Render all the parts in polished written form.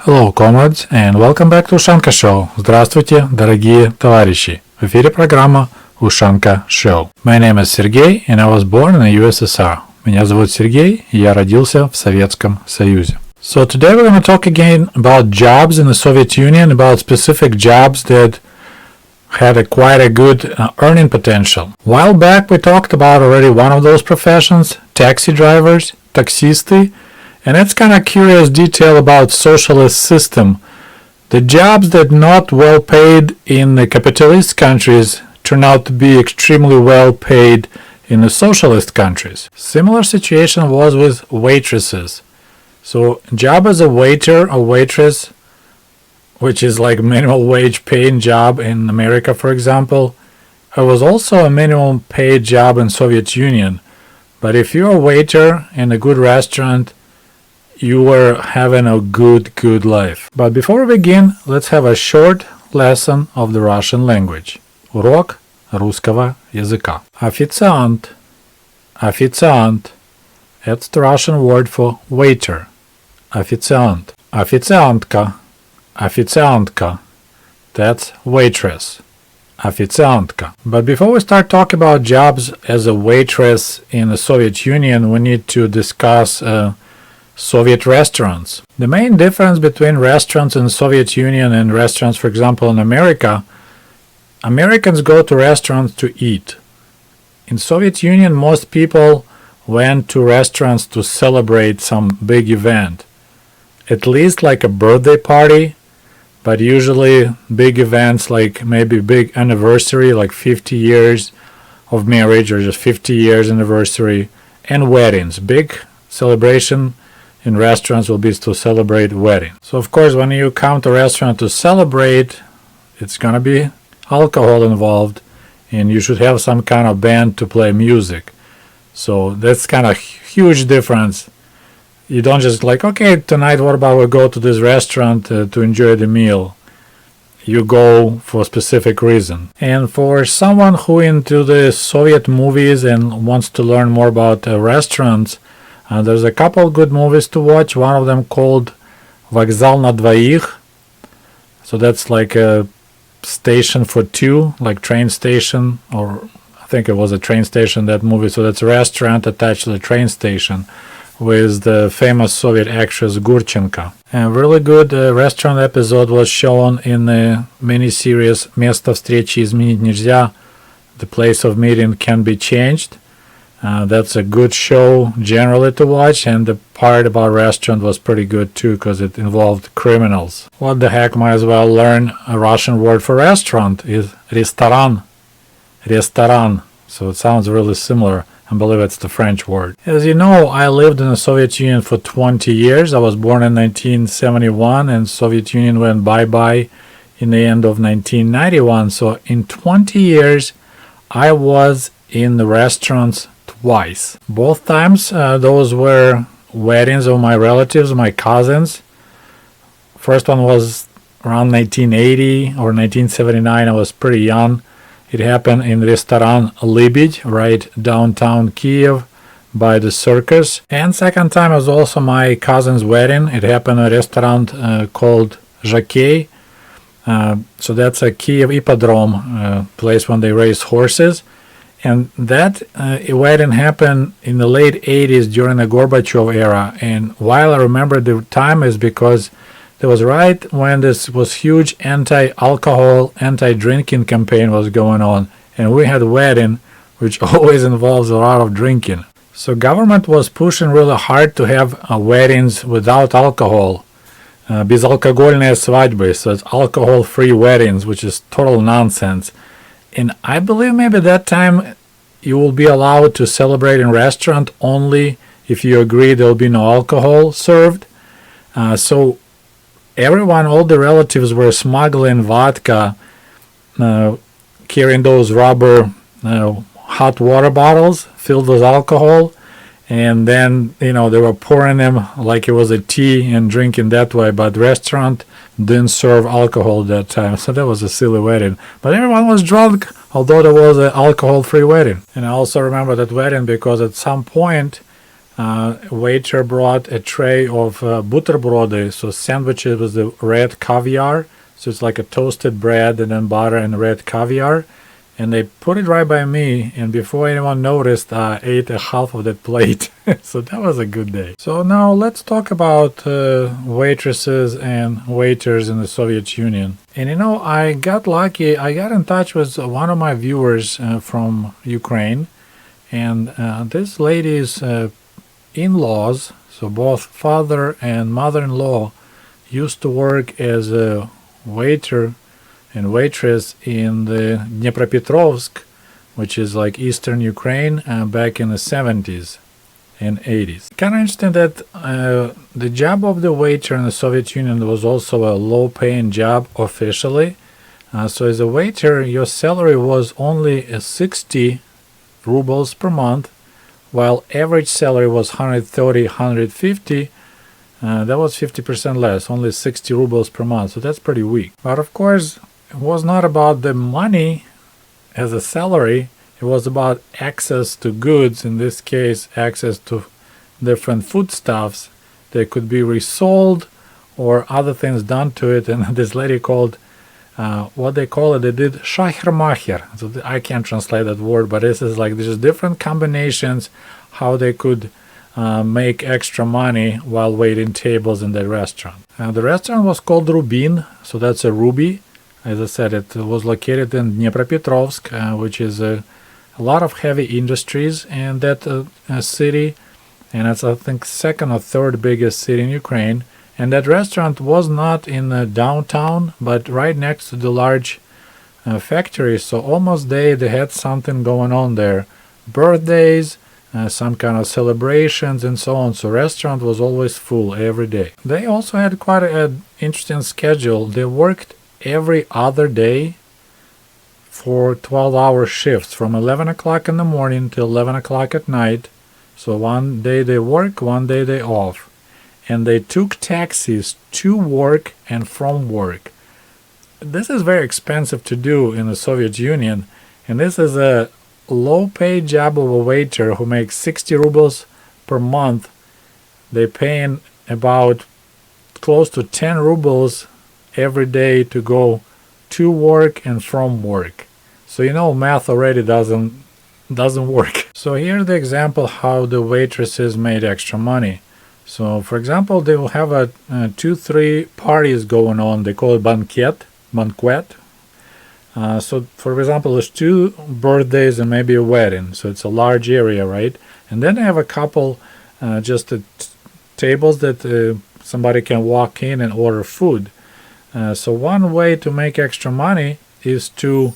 Hello, comrades, and welcome back to Ushanka Show. Здравствуйте, дорогие товарищи. В эфире программа Ushanka Show. My name is Sergey, and I was born in the USSR. Меня зовут Сергей, и я родился в Советском Союзе. So today we're going to talk again about jobs in the Soviet Union, about specific jobs that had quite a good earning potential. A while back we talked about already one of those professions, taxi drivers, таксисты, and it's kind of curious detail about socialist system. The jobs that not well paid in the capitalist countries turn out to be extremely well paid in the socialist countries. Similar situation was with waitresses. So job as a waiter or waitress, which is like minimum wage paying job in America, for example, it was also a minimum paid job in Soviet Union. But if you're a waiter in a good restaurant, you were having a good life. But before we begin, let's have a short lesson of the Russian language. Урок русского языка. Официант. Официант. It's the Russian word for waiter. Официант. Официантка. Официантка. That's waitress. Официантка. But before we start talking about jobs as a waitress in the Soviet Union, we need to discuss Soviet restaurants. The main difference between restaurants in the Soviet Union and restaurants, for example, in America, Americans go to restaurants to eat. In Soviet Union, most people went to restaurants to celebrate some big event. At least like a birthday party, but usually big events like maybe big anniversary, like 50 years of marriage or just 50 years anniversary, and weddings. Big celebration in restaurants will be to celebrate wedding. So of course when you come to a restaurant to celebrate, it's gonna be alcohol involved, and you should have some kind of band to play music. So that's kind of huge difference. You don't just like, okay, tonight what about we go to this restaurant to enjoy the meal. You go for a specific reason. And for someone who into the Soviet movies and wants to learn more about restaurants, there's a couple good movies to watch. One of them called Вокзал на двоих. So that's like a station for two, like train station, or I think it was a train station, that movie. So that's a restaurant attached to the train station with the famous Soviet actress Gurchenko. A really good restaurant episode was shown in the miniseries «Место встречи изменить нельзя», The Place of Meeting Can Be Changed. That's a good show generally to watch, and the part about restaurant was pretty good too because it involved criminals. What the heck, might as well learn a Russian word for restaurant is ресторан. Ресторан. So it sounds really similar. I believe it's the French word. As you know, I lived in the Soviet Union for 20 years. I was born in 1971 and Soviet Union went bye-bye in the end of 1991. So in 20 years, I was in the restaurants twice. Both times, those were weddings of my relatives, my cousins. First one was around 1980 or 1979. I was pretty young. It happened in restaurant Libid, right downtown Kiev by the circus. And second time was also my cousin's wedding. It happened at a restaurant called Jockey. So that's a Kiev Hippodrome place when they race horses. And that wedding happened in the late 80s during the Gorbachev era. And while I remember the time is because it was right when this was huge anti-alcohol, anti-drinking campaign was going on. And we had a wedding, which always involves a lot of drinking. So government was pushing really hard to have weddings without alcohol. Безалкогольные свадьбы, so it's alcohol-free weddings, which is total nonsense. And I believe maybe that time you will be allowed to celebrate in restaurant only if you agree there will be no alcohol served. So everyone, all the relatives were smuggling vodka, carrying those rubber hot water bottles filled with alcohol. And then, they were pouring them like it was a tea and drinking that way. But restaurant didn't serve alcohol that time. So that was a silly wedding. But everyone was drunk, although there was an alcohol-free wedding. And I also remember that wedding because at some point Waiter brought a tray of butterbrody, so sandwiches with the red caviar. So it's like a toasted bread and then butter and red caviar. And they put it right by me, and before anyone noticed, I ate a half of that plate. So that was a good day. So now let's talk about waitresses and waiters in the Soviet Union. And I got lucky. I got in touch with one of my viewers from Ukraine, and this lady's in-laws, so both father and mother-in-law, used to work as a waiter and waitress in the Dnipropetrovsk, which is like eastern Ukraine, back in the 70s and 80s. Kind of interesting that the job of the waiter in the Soviet Union was also a low-paying job officially. So as a waiter, your salary was only 60 rubles per month, while average salary was 130, 150. That was 50% less, only 60 rubles per month, so that's pretty weak. But of course, it was not about the money as a salary, it was about access to goods, in this case, access to different foodstuffs that could be resold or other things done to it. And this lady called, what they call it, they did shahermacher. So I can't translate that word, but this is like there's different combinations how they could make extra money while waiting tables in the restaurant. The restaurant was called Rubin, so that's a ruby. As I said, it was located in Dnipropetrovsk, which is a lot of heavy industries in that city, and it's, I think, second or third biggest city in Ukraine. And that restaurant was not in downtown, but right next to the large factory, so almost they had something going on there. Birthdays, some kind of celebrations and so on, so restaurant was always full every day. They also had quite an interesting schedule. They worked every other day for 12-hour shifts from 11 o'clock in the morning till 11 o'clock at night. So one day they work, one day they off. And they took taxis to work and from work. This is very expensive to do in the Soviet Union, and this is a low-paid job of a waiter who makes 60 rubles per month. They paying about close to 10 rubles every day to go to work and from work. So math already doesn't work. So here's the example how the waitresses made extra money. So for example, they will have 2-3 parties going on. They call it banquet. So for example, there's 2 birthdays and maybe a wedding. So it's a large area, right? And then they have a couple tables that somebody can walk in and order food. So one way to make extra money is to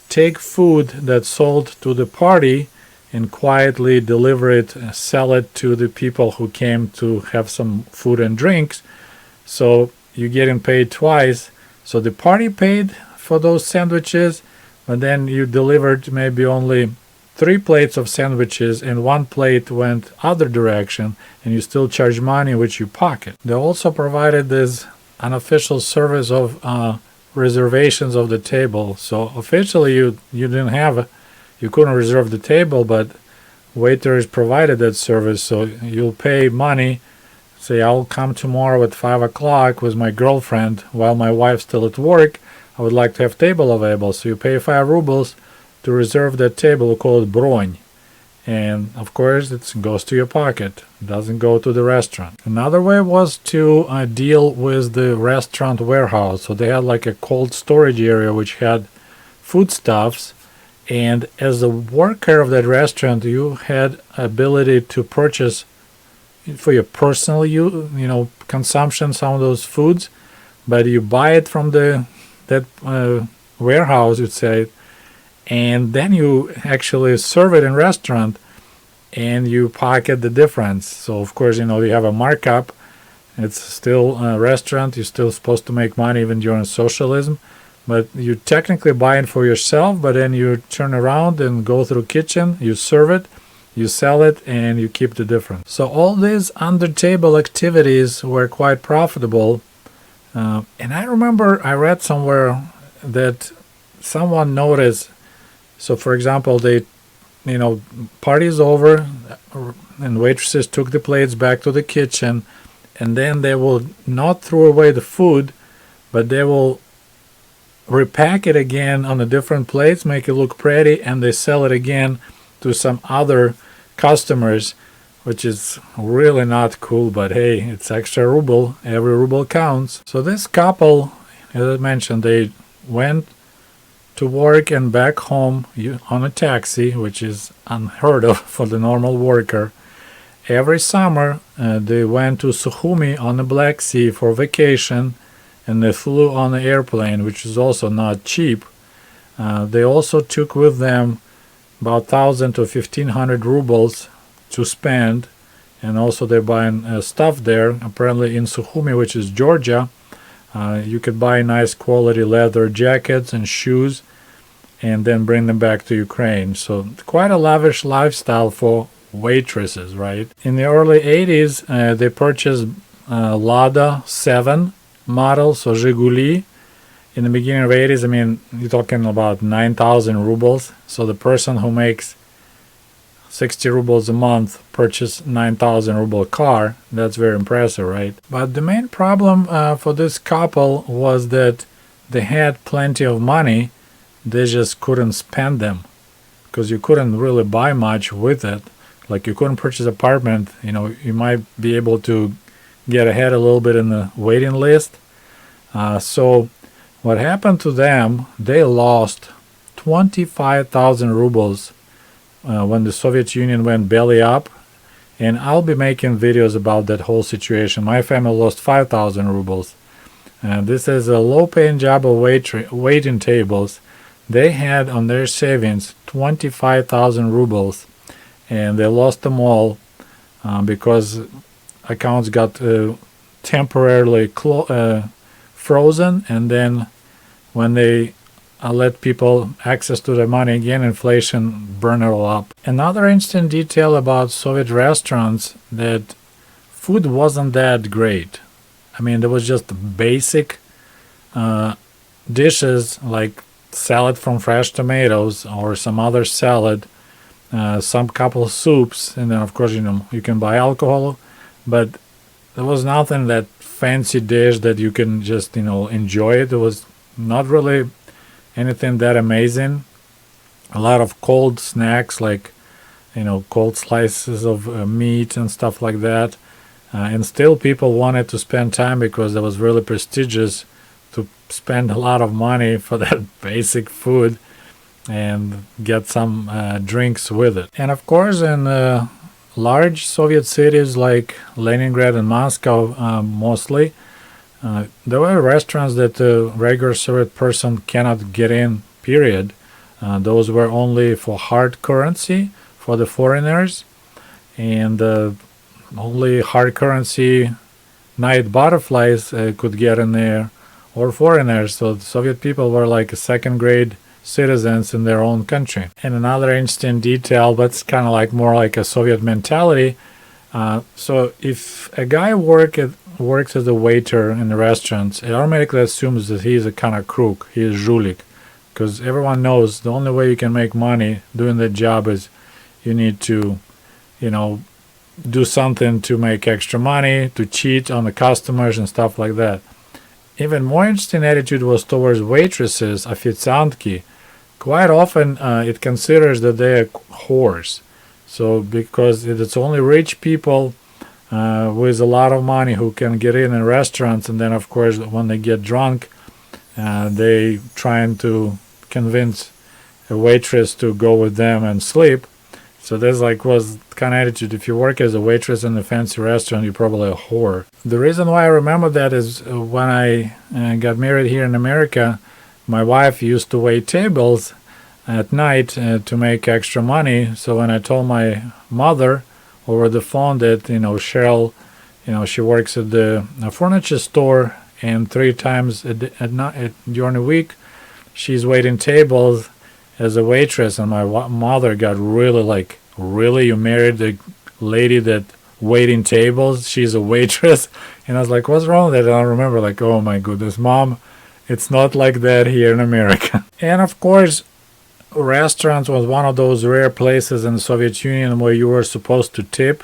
take food that's sold to the party and quietly deliver it, sell it to the people who came to have some food and drinks. So you're getting paid twice. So the party paid for those sandwiches, but then you delivered maybe only 3 plates of sandwiches and 1 plate went other direction, and you still charge money which you pocket. They also provided this unofficial service of reservations of the table. So officially you couldn't reserve the table, but waiters provided that service. So you'll pay money, say I'll come tomorrow at 5 o'clock with my girlfriend while my wife's still at work. I would like to have table available. So you pay 5 rubles to reserve that table. We call it bronь. And of course it goes to your pocket. It doesn't go to the restaurant. Another way was to deal with the restaurant warehouse. So they had like a cold storage area which had foodstuffs. And as a worker of that restaurant, you had ability to purchase for your personal consumption some of those foods, but you buy it from that warehouse, you'd say, and then you actually serve it in restaurant and you pocket the difference. So of course, you have a markup. It's still a restaurant. You're still supposed to make money even during socialism. But you technically buy it for yourself, but then you turn around and go through kitchen, you serve it, you sell it, and you keep the difference. So all these under-table activities were quite profitable. And I remember I read somewhere that someone noticed, so for example, party's over, and waitresses took the plates back to the kitchen, and then they will not throw away the food, but they will repack it again on the different plates, make it look pretty, and they sell it again to some other customers, which is really not cool, but hey, it's extra ruble. Every ruble counts. So this couple, as I mentioned, they went to work and back home on a taxi, which is unheard of for the normal worker. Every summer, they went to Sukhumi on the Black Sea for vacation, and they flew on an airplane, which is also not cheap. They also took with them about 1,000 to 1,500 rubles to spend, and also they're buying stuff there. Apparently in Sukhumi, which is Georgia, you could buy nice quality leather jackets and shoes and then bring them back to Ukraine. So quite a lavish lifestyle for waitresses, right? In the early 80s, they purchased Lada 7 model, so Zhiguli. In the beginning of 80s, I mean, you're talking about 9,000 rubles. So the person who makes 60 rubles a month purchased 9,000 ruble car. That's very impressive, right? But the main problem for this couple was that they had plenty of money. They just couldn't spend them because you couldn't really buy much with it. Like you couldn't purchase an apartment. You know, you might be able to get ahead a little bit in the waiting list. So what happened to them, they lost 25,000 rubles when the Soviet Union went belly up. And I'll be making videos about that whole situation. My family lost 5,000 rubles. This is a low-paying job of waiting tables. They had on their savings 25,000 rubles, and they lost them all because accounts got temporarily frozen, and then when they let people access to their money again, inflation burned it all up. Another interesting detail about Soviet restaurants, that food wasn't that great. I mean, there was just basic dishes like salad from fresh tomatoes or some other salad, some couple soups, and then of course, you know, you can buy alcohol, but there was nothing that fancy dish that you can just, you know, enjoy it. It was not really anything that amazing. A lot of cold snacks like, you know, cold slices of meat and stuff like that. And still people wanted to spend time because it was really prestigious to spend a lot of money for that basic food and get some drinks with it. And of course, in large Soviet cities like Leningrad and Moscow mostly, there were restaurants that the regular Soviet person cannot get in, period. Those were only for hard currency for the foreigners, and only hard currency night butterflies could get in there, or foreigners. So the Soviet people were like second-grade citizens in their own country. And another interesting detail, but it's kind of like more like a Soviet mentality. So if a guy works as a waiter in the restaurants, it automatically assumes that he's a kind of crook, he is zhulik, because everyone knows the only way you can make money doing that job is you need to, you know, do something to make extra money, to cheat on the customers and stuff like that. Even more interesting attitude was towards waitresses, официантки. Quite often it considers that they are whores. So because it's only rich people with a lot of money who can get in restaurants, and then of course when they get drunk, they trying to convince a waitress to go with them and sleep. So this was kind of attitude. If you work as a waitress in a fancy restaurant, you're probably a whore. The reason why I remember that is when I got married here in America, my wife used to wait tables at night to make extra money. So when I told my mother over the phone that, you know, Cheryl, you know, she works at the furniture store, and 3 times at night during the week, she's waiting tables as a waitress, and my mother got really like, really, you married a lady that waiting tables, she's a waitress? And I was like, what's wrong with that? And I remember like, oh my goodness, Mom, it's not like that here in America. And of course, restaurant was one of those rare places in the Soviet Union where you were supposed to tip.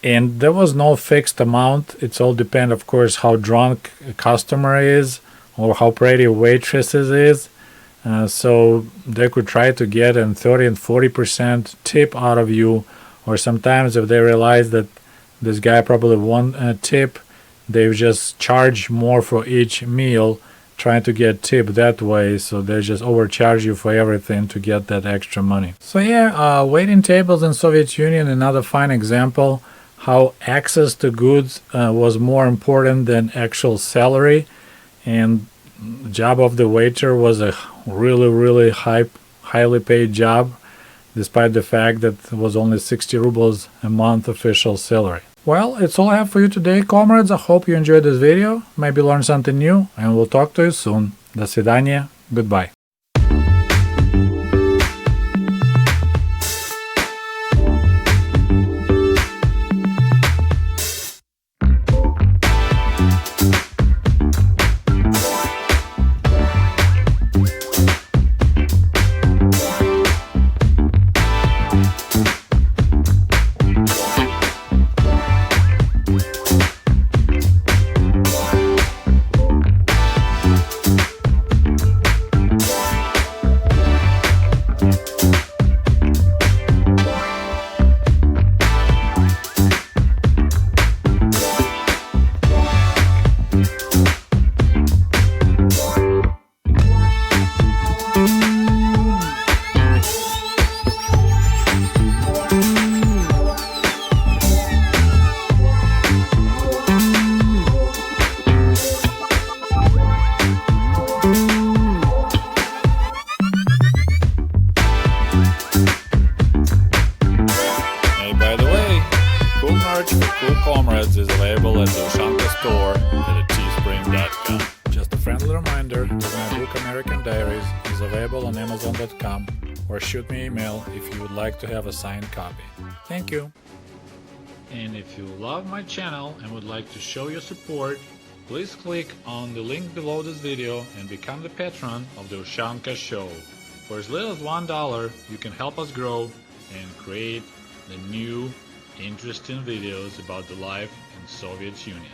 And there was no fixed amount. It's all depend, of course, how drunk a customer is or how pretty waitresses is. So they could try to get a 30 and 40% tip out of you. Or sometimes if they realize that this guy probably won't tip, they just charge more for each meal, trying to get tip that way. So they just overcharge you for everything to get that extra money. So yeah, waiting tables in Soviet Union, another fine example how access to goods was more important than actual salary, and the job of the waiter was a really highly paid job, despite the fact that it was only 60 rubles a month official salary. Well, it's all I have for you today, comrades. I hope you enjoyed this video, maybe learned something new, and we'll talk to you soon. До свидания. Goodbye. Cool Comrades is available at the Ushanka store at teespring.com. Just a friendly reminder that my book American Diaries is available on amazon.com, or shoot me an email if you would like to have a signed copy. Thank you. And if you love my channel and would like to show your support, please click on the link below this video and become the patron of the Ushanka Show. For as little as $1, you can help us grow and create the new interesting videos about the life in Soviet Union.